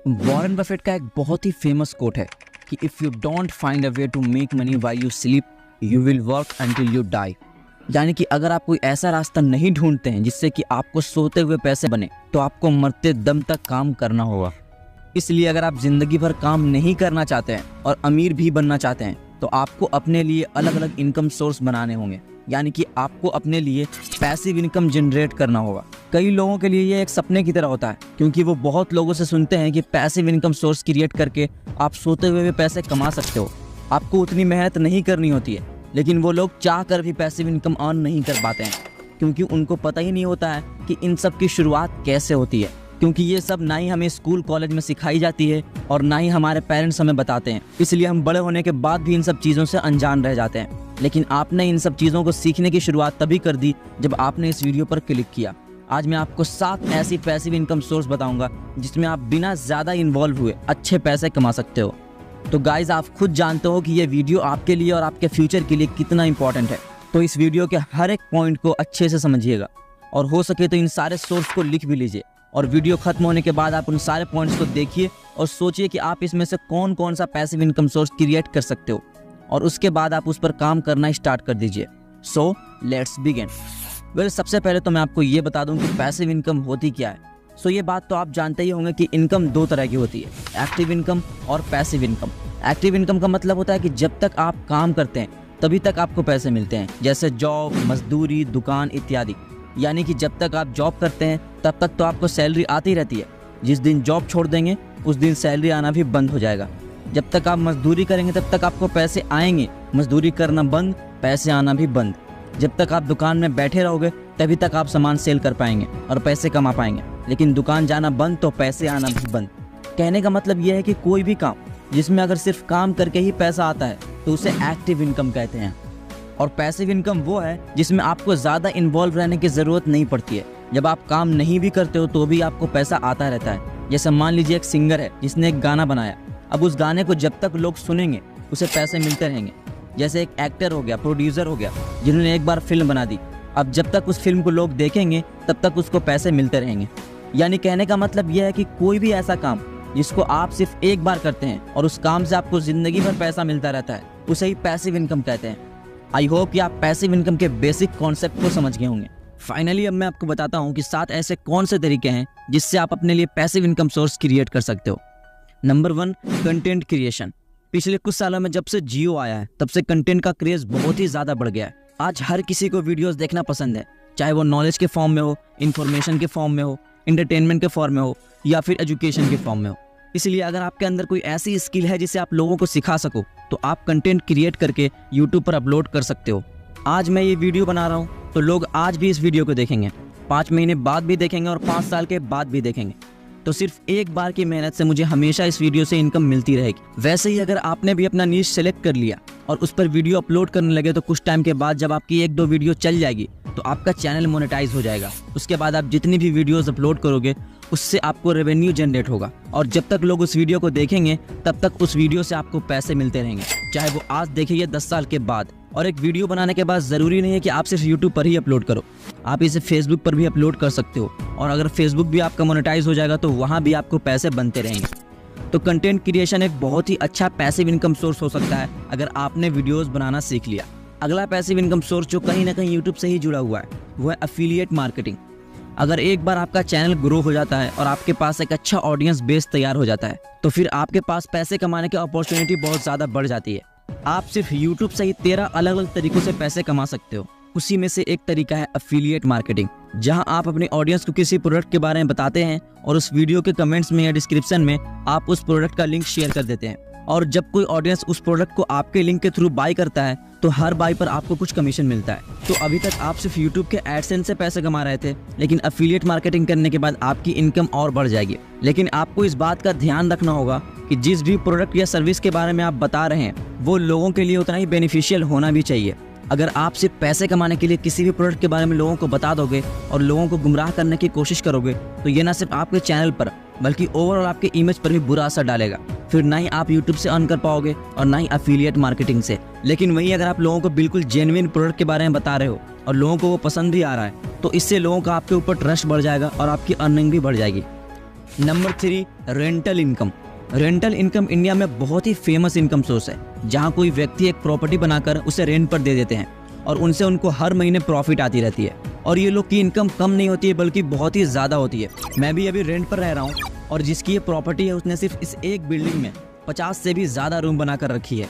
Warren Buffett का एक बहुत ही फेमस कोट है कि if you don't find a way to make money while you sleep you will work until you die. यानी कि अगर आप कोई ऐसा रास्ता नहीं ढूंढते हैं जिससे कि आपको सोते हुए पैसे बने तो आपको मरते दम तक काम करना होगा। इसलिए अगर आप ज़िंदगी भर काम नहीं करना चाहते हैं और अमीर भी बनना चाहते हैं तो आपको अपने लिए अलग अलग इनकम सोर्स बनाने होंगे। यानी कि आपको अपने लिए पैसिव इनकम जनरेट करना होगा। कई लोगों के लिए ये एक सपने की तरह होता है क्योंकि वो बहुत लोगों से सुनते हैं कि पैसिव इनकम सोर्स क्रिएट करके आप सोते हुए भी पैसे कमा सकते हो, आपको उतनी मेहनत नहीं करनी होती है। लेकिन वो लोग चाह कर भी पैसिव इनकम अर्न नहीं कर पाते हैं क्योंकि उनको पता ही नहीं होता है कि इन सब की शुरुआत कैसे होती है, क्योंकि ये सब ना ही हमें स्कूल कॉलेज में सिखाई जाती है और ना ही हमारे पेरेंट्स हमें बताते हैं। इसलिए हम बड़े होने के बाद भी इन सब चीज़ों से अनजान रह जाते हैं। लेकिन आपने इन सब चीज़ों को सीखने की शुरुआत तभी कर दी जब आपने इस वीडियो पर क्लिक किया। आज मैं आपको 7 ऐसी पैसिव इनकम सोर्स बताऊंगा जिसमें आप बिना ज़्यादा इन्वॉल्व हुए अच्छे पैसे कमा सकते हो। तो गाइज, आप खुद जानते हो कि ये वीडियो आपके लिए और आपके फ्यूचर के लिए कितना इंपॉर्टेंट है। तो इस वीडियो के हर एक पॉइंट को अच्छे से समझिएगा और हो सके तो इन सारे सोर्स को लिख भी लीजिए और वीडियो खत्म होने के बाद आप उन सारे पॉइंट्स को देखिए और सोचिए कि आप इसमें से कौन कौन सा पैसिव इनकम सोर्स क्रिएट कर सकते हो और उसके बाद आप उस पर काम करना स्टार्ट कर दीजिए। So let's begin. वेल, सबसे पहले तो मैं आपको ये बता दूं कि पैसिव इनकम होती क्या है। सो ये बात तो आप जानते ही होंगे कि इनकम 2 तरह की होती है, एक्टिव इनकम और पैसिव इनकम। एक्टिव इनकम का मतलब होता है कि जब तक आप काम करते हैं तभी तक आपको पैसे मिलते हैं, जैसे जॉब, मजदूरी, दुकान इत्यादि। यानी कि जब तक आप जॉब करते हैं तब तक तो आपको सैलरी आती रहती है। जिस दिन जॉब छोड़ देंगे उस दिन सैलरी आना भी बंद हो जाएगा। जब तक आप मजदूरी करेंगे तब तक आपको पैसे आएंगे, मजदूरी करना बंद, पैसे आना भी बंद। जब तक आप दुकान में बैठे रहोगे तभी तक आप सामान सेल कर पाएंगे और पैसे कमा पाएंगे। लेकिन दुकान जाना बंद तो पैसे आना भी बंद। कहने का मतलब यह है कि कोई भी काम जिसमें अगर सिर्फ काम करके ही पैसा आता है तो उसे एक्टिव इनकम कहते हैं। और पैसिव इनकम वो है जिसमें आपको ज़्यादा इन्वॉल्व रहने की ज़रूरत नहीं पड़ती है। जब आप काम नहीं भी करते हो तो भी आपको पैसा आता रहता है। जैसे मान लीजिए एक सिंगर है जिसने एक गाना बनाया, अब उस गाने को जब तक लोग सुनेंगे उसे पैसे मिलते रहेंगे। जैसे एक एक्टर हो गया, प्रोड्यूसर हो गया, जिन्होंने एक बार फिल्म बना दी, अब जब तक उस फिल्म को लोग देखेंगे तब तक उसको पैसे मिलते रहेंगे। यानी कहने का मतलब यह है कि कोई भी ऐसा काम जिसको आप सिर्फ एक बार करते हैं और उस काम से आपको ज़िंदगी भर पैसा मिलता रहता है उसे ही पैसिव इनकम कहते हैं। आई होप कि आप पैसिव इनकम के बेसिक कॉन्सेप्ट को समझ गए होंगे। फाइनली अब मैं आपको बताता हूँ कि 7 ऐसे कौन से तरीके हैं जिससे आप अपने लिए पैसिव इनकम सोर्स क्रिएट कर सकते हो। Number 1, content creation. पिछले कुछ सालों में जब से जियो आया है तब से कंटेंट का क्रेज बहुत ही ज़्यादा बढ़ गया है। आज हर किसी को वीडियोस देखना पसंद है, चाहे वो नॉलेज के फॉर्म में हो, इन्फॉर्मेशन के फॉर्म में हो, एंटरटेनमेंट के फॉर्म में हो या फिर एजुकेशन के फॉर्म में हो। इसलिए अगर आपके अंदर कोई ऐसी स्किल है जिसे आप लोगों को सिखा सको तो आप कंटेंट क्रिएट करके यूट्यूब पर अपलोड कर सकते हो। आज मैं ये वीडियो बना रहा हूँ तो लोग आज भी इस वीडियो को देखेंगे, 5 महीने बाद भी देखेंगे और 5 साल के बाद भी देखेंगे। तो सिर्फ एक बार की मेहनत से मुझे हमेशा इस वीडियो से इनकम मिलती रहेगी। वैसे ही अगर आपने भी अपना नीश सेलेक्ट कर लिया और उस पर वीडियो अपलोड करने लगे तो कुछ टाइम के बाद जब आपकी 1-2 वीडियो चल जाएगी तो आपका चैनल मोनेटाइज हो जाएगा। उसके बाद आप जितनी भी वीडियोस अपलोड करोगे उससे आपको रेवेन्यू जनरेट होगा और जब तक लोग उस वीडियो को देखेंगे तब तक उस वीडियो से आपको पैसे मिलते रहेंगे, चाहे वो आज देखें या 10 साल के बाद। और एक वीडियो बनाने के बाद ज़रूरी नहीं है कि आप सिर्फ यूट्यूब पर ही अपलोड करो, आप इसे फेसबुक पर भी अपलोड कर सकते हो और अगर फेसबुक भी आपका मोनेटाइज हो जाएगा तो वहाँ भी आपको पैसे बनते रहेंगे। तो कंटेंट क्रिएशन एक बहुत ही अच्छा पैसिव इनकम सोर्स हो सकता है अगर आपने वीडियोज़ बनाना सीख लिया। अगला पैसिव इनकम सोर्स जो कहीं ना कहीं यूट्यूब से ही जुड़ा हुआ है वो है एफिलिएट मार्केटिंग। अगर एक बार आपका चैनल ग्रो हो जाता है और आपके पास एक अच्छा ऑडियंस बेस तैयार हो जाता है तो फिर आपके पास पैसे कमाने की अपॉर्चुनिटी बहुत ज़्यादा बढ़ जाती है। आप सिर्फ यूट्यूब से ही 13 अलग अलग तरीकों से पैसे कमा सकते हो। उसी में से एक तरीका है एफिलिएट मार्केटिंग, जहां आप अपने ऑडियंस को किसी प्रोडक्ट के बारे में बताते हैं और उस वीडियो के कमेंट्स में या डिस्क्रिप्शन में आप उस प्रोडक्ट का लिंक शेयर कर देते हैं। और जब कोई ऑडियंस उस प्रोडक्ट को आपके लिंक के थ्रू बाय करता है तो हर बाय पर आपको कुछ कमीशन मिलता है। तो अभी तक आप सिर्फ यूट्यूब के एडसेंस से पैसे कमा रहे थे, लेकिन एफिलिएट मार्केटिंग करने के बाद आपकी इनकम और बढ़ जाएगी। लेकिन आपको इस बात का ध्यान रखना होगा कि जिस भी प्रोडक्ट या सर्विस के बारे में आप बता रहे हैं वो लोगों के लिए उतना ही बेनिफिशियल होना भी चाहिए। अगर आप सिर्फ पैसे कमाने के लिए किसी भी प्रोडक्ट के बारे में लोगों को बता दोगे और लोगों को गुमराह करने की कोशिश करोगे तो ये ना सिर्फ आपके चैनल पर बल्कि ओवरऑल आपके इमेज पर भी बुरा असर डालेगा। फिर ना ही आप यूट्यूब से अर्न कर पाओगे और ना ही एफिलिएट मार्केटिंग से। लेकिन वहीं अगर आप लोगों को बिल्कुल जेन्युइन प्रोडक्ट के बारे में बता रहे हो और लोगों को वो पसंद भी आ रहा है तो इससे लोगों का आपके ऊपर ट्रस्ट बढ़ जाएगा और आपकी अर्निंग भी बढ़ जाएगी। Number 3, rental income. Rental income India में बहुत ही फेमस इनकम सोर्स है, जहां कोई व्यक्ति एक प्रॉपर्टी बनाकर उसे रेंट पर दे देते हैं और उनसे उनको हर महीने प्रॉफिट आती रहती है। और ये लोग की इनकम कम नहीं होती है बल्कि बहुत ही ज़्यादा होती है। मैं भी अभी रेंट पर रह रहा हूँ और जिसकी ये प्रॉपर्टी है उसने सिर्फ इस एक बिल्डिंग में 50 से भी ज़्यादा रूम बनाकर रखी है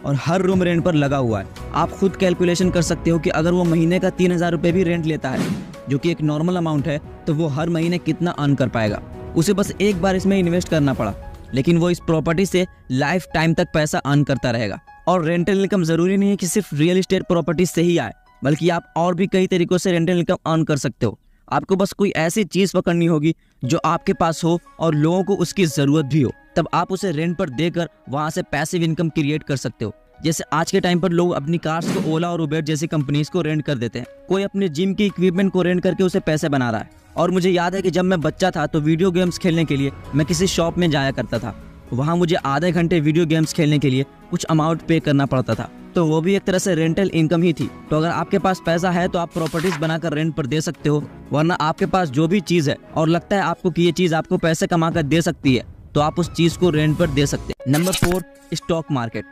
और हर रूम रेंट पर लगा हुआ है। आप खुद कैलकुलेशन कर सकते हो कि अगर वो महीने का 3000 रुपये भी रेंट लेता है, जो कि एक नॉर्मल अमाउंट है, तो वो हर महीने कितना अर्न कर पाएगा। उसे बस एक बार इसमें इन्वेस्ट करना पड़ा, लेकिन वो इस प्रॉपर्टी से लाइफ टाइम तक पैसा अर्न करता रहेगा। और रेंटल इनकम ज़रूरी नहीं है कि सिर्फ रियल एस्टेट प्रॉपर्टी से ही आए, बल्कि आप और भी कई तरीक़ों से रेंटल इनकम अर्न कर सकते हो। आपको बस कोई ऐसी चीज़ पकड़नी होगी जो आपके पास हो और लोगों को उसकी ज़रूरत भी हो, तब आप उसे रेंट पर देकर वहाँ से पैसिव इनकम क्रिएट कर सकते हो। जैसे आज के टाइम पर लोग अपनी कार्स को ओला और उबेर जैसी कंपनीज को रेंट कर देते हैं। कोई अपने जिम के इक्विपमेंट को रेंट करके उसे पैसे बना रहा है। और मुझे याद है कि जब मैं बच्चा था तो वीडियो गेम्स खेलने के लिए मैं किसी शॉप में जाया करता था। वहाँ मुझे आधे घंटे वीडियो गेम्स खेलने के लिए कुछ अमाउंट पे करना पड़ता था, तो वो भी एक तरह से रेंटल इनकम ही थी। तो अगर आपके पास पैसा है तो आप प्रॉपर्टीज बनाकर रेंट पर दे सकते हो, वरना आपके पास जो भी चीज़ है और लगता है आपको कि ये चीज़ आपको पैसे कमा कर दे सकती है, तो आप उस चीज़ को रेंट पर दे सकते हैं। Number 4, stock market.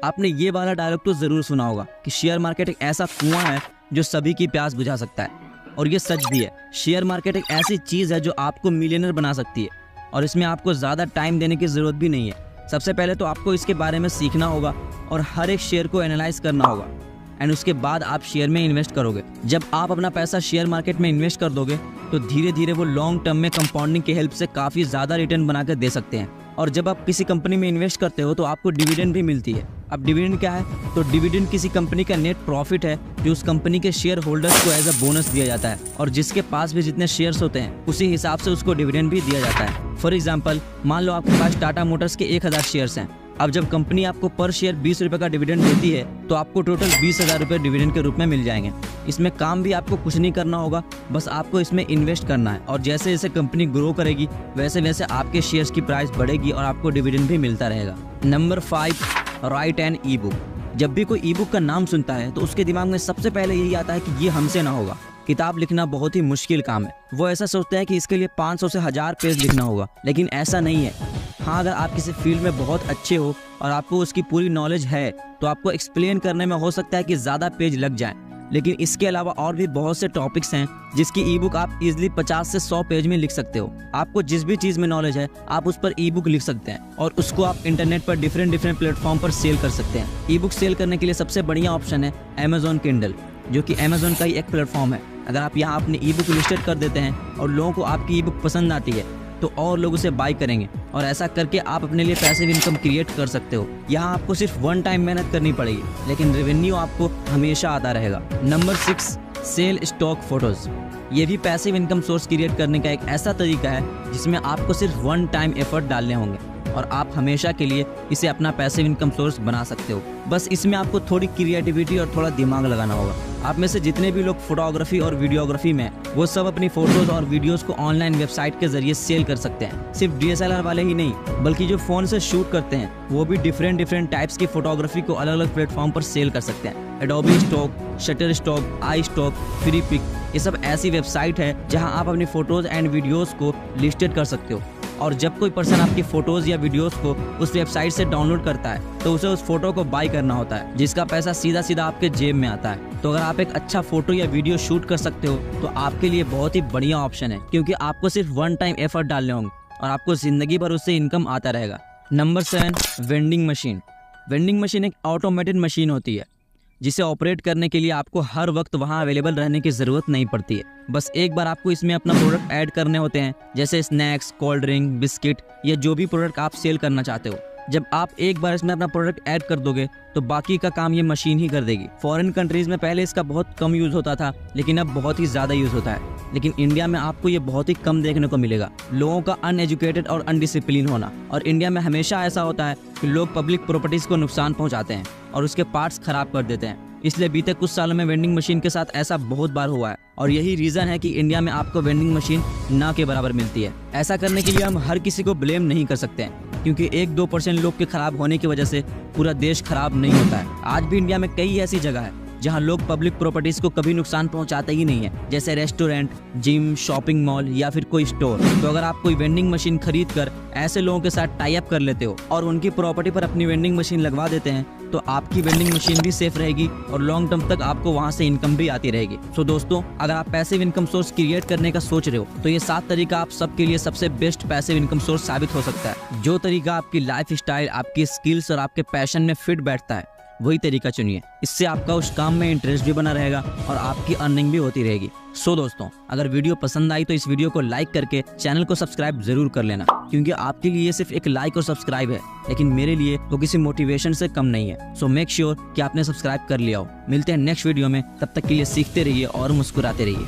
आपने ये वाला डायलॉग तो ज़रूर सुना होगा कि शेयर मार्केट एक ऐसा कुआं है जो सभी की प्यास बुझा सकता है, और ये सच भी है। शेयर मार्केट एक ऐसी चीज़ है जो आपको मिलियनर बना सकती है और इसमें आपको ज़्यादा टाइम देने की ज़रूरत भी नहीं है। सबसे पहले तो आपको इसके बारे में सीखना होगा और हर एक शेयर को एनालाइज करना होगा, एंड उसके बाद आप शेयर में इन्वेस्ट करोगे। जब आप अपना पैसा शेयर मार्केट में इन्वेस्ट कर दोगे तो धीरे धीरे वो लॉन्ग टर्म में कंपाउंडिंग की हेल्प से काफ़ी ज़्यादा रिटर्न बना कर दे सकते हैं। और जब आप किसी कंपनी में इन्वेस्ट करते हो तो आपको डिविडेंड भी मिलती है। अब डिविडेंड क्या है? तो डिविडेंड किसी कंपनी का नेट प्रॉफिट है जो उस कंपनी के शेयर होल्डर्स को एज अ बोनस दिया जाता है, और जिसके पास भी जितने शेयर्स होते हैं उसी हिसाब से उसको डिविडेंड भी दिया जाता है। फॉर एग्जाम्पल, मान लो आपके पास टाटा मोटर्स के 1000 शेयर्स हैं। अब जब कंपनी आपको पर शेयर 20 रुपये का डिविडेंड देती है तो आपको टोटल 20,000 रुपये डिविडेंड के रूप में मिल जाएंगे। इसमें काम भी आपको कुछ नहीं करना होगा, बस आपको इसमें इन्वेस्ट करना है, और जैसे जैसे कंपनी ग्रो करेगी वैसे वैसे आपके शेयर्स की प्राइस बढ़ेगी और आपको डिविडेंड भी मिलता रहेगा। Number 5, write an ebook. जब भी कोई ई बुक का नाम सुनता है तो उसके दिमाग में सबसे पहले यही आता है कि ये हमसे ना होगा। किताब लिखना बहुत ही मुश्किल काम है। वो ऐसा सोचता है कि इसके लिए 500 से 1000 पेज लिखना होगा, लेकिन ऐसा नहीं है। हाँ, अगर आप किसी फील्ड में बहुत अच्छे हो और आपको उसकी पूरी नॉलेज है तो आपको एक्सप्लेन करने में हो सकता है कि ज़्यादा पेज लग जाएं, लेकिन इसके अलावा और भी बहुत से टॉपिक्स हैं जिसकी ई बुक आप इजीली 50 से 100 पेज में लिख सकते हो। आपको जिस भी चीज़ में नॉलेज है आप उस पर ई बुक लिख सकते हैं और उसको आप इंटरनेट पर डिफरेंट प्लेटफॉर्म पर सेल कर सकते हैं। ई बुक सेल करने के लिए सबसे बढ़िया ऑप्शन है अमेजॉन किंडल, जो कि अमेजॉन का ही एक प्लेटफॉर्म है। अगर आप यहाँ अपनी ई बुक लिस्टेड कर देते हैं और लोगों को आपकी ई बुक पसंद आती है तो और लोग उसे बाय करेंगे, और ऐसा करके आप अपने लिए पैसिव इनकम क्रिएट कर सकते हो। यहाँ आपको सिर्फ वन टाइम मेहनत करनी पड़ेगी, लेकिन रेवेन्यू आपको हमेशा आता रहेगा। Number 6, sell stock photos. ये भी पैसिव इनकम सोर्स क्रिएट करने का एक ऐसा तरीका है जिसमें आपको सिर्फ वन टाइम एफर्ट डालने होंगे और आप हमेशा के लिए इसे अपना पैसिव इनकम सोर्स बना सकते हो। बस इसमें आपको थोड़ी क्रिएटिविटी और थोड़ा दिमाग लगाना होगा। आप में से जितने भी लोग फोटोग्राफी और वीडियोग्राफी में वो सब अपनी फोटोज और वीडियोस को ऑनलाइन वेबसाइट के जरिए सेल कर सकते हैं। सिर्फ DSLR वाले ही नहीं, बल्कि जो फोन से शूट करते हैं वो भी डिफरेंट टाइप्स की फोटोग्राफी को अलग अलग प्लेटफॉर्म पर सेल कर सकते हैं। एडोबी स्टॉक, शटर स्टॉक, आई स्टॉक, फ्री पिक, ये सब ऐसी वेबसाइट है जहां आप अपनी फोटोज एंड वीडियोस को लिस्टेड कर सकते हो, और जब कोई पर्सन आपकी फोटोज या वीडियोस को उस वेबसाइट से डाउनलोड करता है तो उसे उस फोटो को बाय करना होता है, जिसका पैसा सीधा सीधा आपके जेब में आता है। तो अगर आप एक अच्छा फोटो या वीडियो शूट कर सकते हो तो आपके लिए बहुत ही बढ़िया ऑप्शन है, क्योंकि आपको सिर्फ वन टाइम एफर्ट डालने होंगे और आपको जिंदगी भर उससे इनकम आता रहेगा। Number 7, vending machine. Vending machine एक ऑटोमेटेड मशीन होती है जिसे ऑपरेट करने के लिए आपको हर वक्त वहां अवेलेबल रहने की ज़रूरत नहीं पड़ती है। बस एक बार आपको इसमें अपना प्रोडक्ट ऐड करने होते हैं, जैसे स्नैक्स, कोल्ड ड्रिंक, बिस्किट या जो भी प्रोडक्ट आप सेल करना चाहते हो। जब आप एक बार इसमें अपना प्रोडक्ट ऐड कर दोगे तो बाकी का काम ये मशीन ही कर देगी। फॉरेन कंट्रीज में पहले इसका बहुत कम यूज़ होता था, लेकिन अब बहुत ही ज़्यादा यूज़ होता है। लेकिन इंडिया में आपको ये बहुत ही कम देखने को मिलेगा, लोगों का अनएजुकेटेड और अनडिसिप्लिन होना। और इंडिया में हमेशा ऐसा होता है कि लोग पब्लिक प्रॉपर्टीज़ को नुकसान पहुँचाते हैं और उसके पार्ट्स खराब कर देते हैं। इसलिए बीते कुछ सालों में वेंडिंग मशीन के साथ ऐसा बहुत बार हुआ है, और यही रीज़न है कि इंडिया में आपको वेंडिंग मशीन ना के बराबर मिलती है। ऐसा करने के लिए हम हर किसी को ब्लेम नहीं कर सकते हैं, क्योंकि 1-2% लोग के खराब होने की वजह से पूरा देश खराब नहीं होता है। आज भी इंडिया में कई ऐसी जगह है जहां लोग पब्लिक प्रॉपर्टीज को कभी नुकसान पहुंचाते ही नहीं है, जैसे रेस्टोरेंट, जिम, शॉपिंग मॉल या फिर कोई स्टोर। तो अगर आप कोई वेंडिंग मशीन खरीद कर ऐसे लोगों के साथ टाई अप कर लेते हो और उनकी प्रॉपर्टी पर अपनी वेंडिंग मशीन लगवा देते हैं, तो आपकी वेंडिंग मशीन भी सेफ रहेगी और लॉन्ग टर्म तक आपको वहां से इनकम भी आती रहेगी। सो दोस्तों, अगर आप पैसिव इनकम सोर्स क्रिएट करने का सोच रहे हो तो ये 7 तरीका आप सबके लिए सबसे बेस्ट पैसिव इनकम सोर्स साबित हो सकता है। जो तरीका आपकी लाइफ स्टाइल, आपकी स्किल्स और आपके पैशन में फिट बैठता है, वही तरीका चुनिए। इससे आपका उस काम में इंटरेस्ट भी बना रहेगा और आपकी अर्निंग भी होती रहेगी। सो दोस्तों, अगर वीडियो पसंद आई तो इस वीडियो को लाइक करके चैनल को सब्सक्राइब जरूर कर लेना, क्योंकि आपके लिए ये सिर्फ एक लाइक और सब्सक्राइब है, लेकिन मेरे लिए वो किसी मोटिवेशन से कम नहीं है। सो मेक श्योर कि आपने सब्सक्राइब कर लिया हो। मिलते हैं नेक्स्ट वीडियो में, तब तक के लिए सीखते रहिए और मुस्कुराते रहिए।